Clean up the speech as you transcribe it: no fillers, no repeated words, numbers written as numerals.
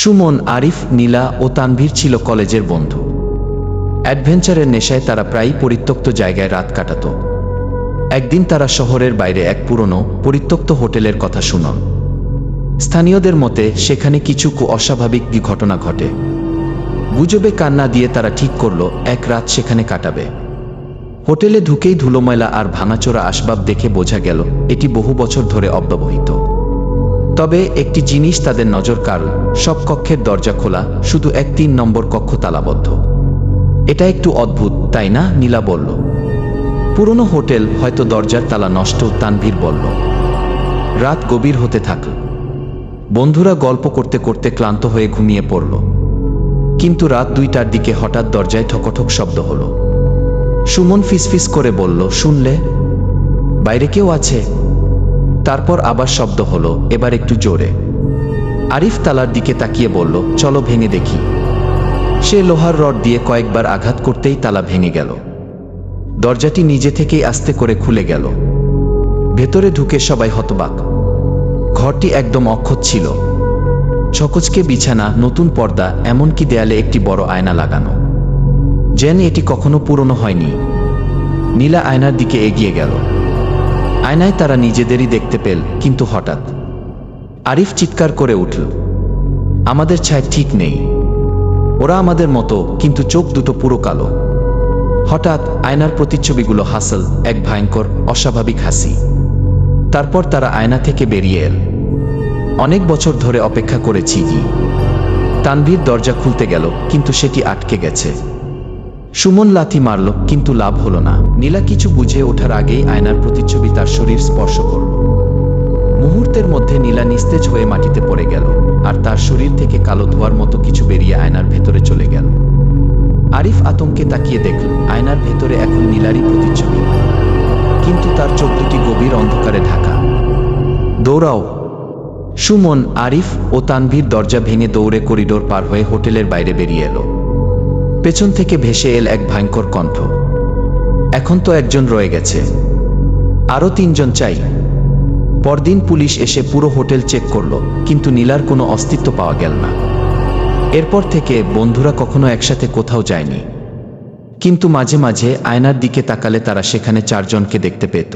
সুমন, আরিফ, নীলা ও তানভীর ছিল কলেজের বন্ধু। অ্যাডভেঞ্চারের নেশায় তারা প্রায়ই পরিত্যক্ত জায়গায় রাত কাটাত। একদিন তারা শহরের বাইরে এক পুরনো পরিত্যক্ত হোটেলের কথা শুনল। স্থানীয়দের মতে সেখানে কিছু অস্বাভাবিক ঘটনা ঘটে। গুজবে কান্না দিয়ে তারা ঠিক করল এক রাত সেখানে কাটাবে। হোটেলে ঢুকেই ধুলোময়লা আর ভাঙাচোরা আসবাব দেখে বোঝা গেল এটি বহু বছর ধরে অব্যবহৃত। তবে একটি জিনিস তাদের নজর কাড়ল, সব কক্ষের দরজা খোলা, শুধু ৩ নম্বর কক্ষ তালাবদ্ধ। এটা একটু অদ্ভুত, তাই না? নীলা বলল। পুরনো হোটেল, হয়তো দরজার তালা নষ্ট, তানভীর বলল। রাত গভীর হতে থাকল। বন্ধুরা গল্প করতে করতে ক্লান্ত হয়ে ঘুমিয়ে পড়ল। কিন্তু রাত ২টার দিকে হঠাৎ দরজায় ঠকঠক শব্দ হলো। সুমন ফিসফিস করে বলল, শুনলে? বাইরে কেউ আছে? তারপর আবার শব্দ হলো, এবার একটু জোরে। আরিফ তালার দিকে তাকিয়ে বলল, চলো ভেঙে দেখি। সে লোহার রড দিয়ে কয়েকবার আঘাত করতেই তালা ভেঙে গেল। দরজাটি নিজে থেকেই আস্তে করে খুলে গেল। ভেতরে ঢুকে সবাই হতবাক। ঘরটি একদম অক্ষত ছিল। ছকচকে বিছানা, নতুন পর্দা, এমনকি দেয়ালে একটি বড় আয়না লাগানো, যেন এটি কখনো পুরনো হয়নি। নীলা আয়নার দিকে এগিয়ে গেল। আয়নায় তারা নিজেদেরই দেখতে পেল, কিন্তু হঠাৎ আরিফ চিৎকার করে উঠল, আমাদের ছায়া ঠিক নেই। ওরা আমাদের মতো, কিন্তু চোখ দুটো পুরো কালো। হঠাৎ আয়নার প্রতিচ্ছবিগুলো হাসল, এক ভয়ঙ্কর অস্বাভাবিক হাসি। তারপর তারা আয়না থেকে বেরিয়ে এল। অনেক বছর ধরে অপেক্ষা করেছি। তানভীর দরজা খুলতে গেল, কিন্তু সেটি আটকে গেছে। সুমন লাথি মারল, কিন্তু লাভ হলো না। নীলা কিছু বুঝে ওঠার আগেই আয়নার প্রতিচ্ছবি তার শরীর স্পর্শ করল। মুহূর্তের মধ্যে নীলা নিস্তেজ হয়ে মাটিতে পড়ে গেল, আর তার শরীর থেকে কালো ধোঁয়ার মতো কিছু বেরিয়ে আয়নার ভেতরে চলে গেল। আরিফ আতঙ্কে তাকিয়ে দেখল, আয়নার ভেতরে এখন নীলারই প্রতিচ্ছবি, কিন্তু তার চোখ দুটি গভীর অন্ধকারে ঢাকা। দৌড়াও! সুমন, আরিফ ও তানভীর দরজা ভেঙে দৌড়ে করিডোর পার হয়ে হোটেলের বাইরে বেরিয়ে এলো। পেছন থেকে ভেসে এল এক ভয়ঙ্কর কণ্ঠ, এখন তো একজন রয়ে গেছে, আরো ৩ জন চাই। পরদিন পুলিশ এসে পুরো হোটেল চেক করলো, কিন্তু নীলার কোনো অস্তিত্ব পাওয়া গেল না। এরপর থেকে বন্ধুরা কখনো একসাথে কোথাও যায়নি, কিন্তু মাঝে মাঝে আয়নার দিকে তাকালে তারা সেখানে ৪ জনকে দেখতে পেত।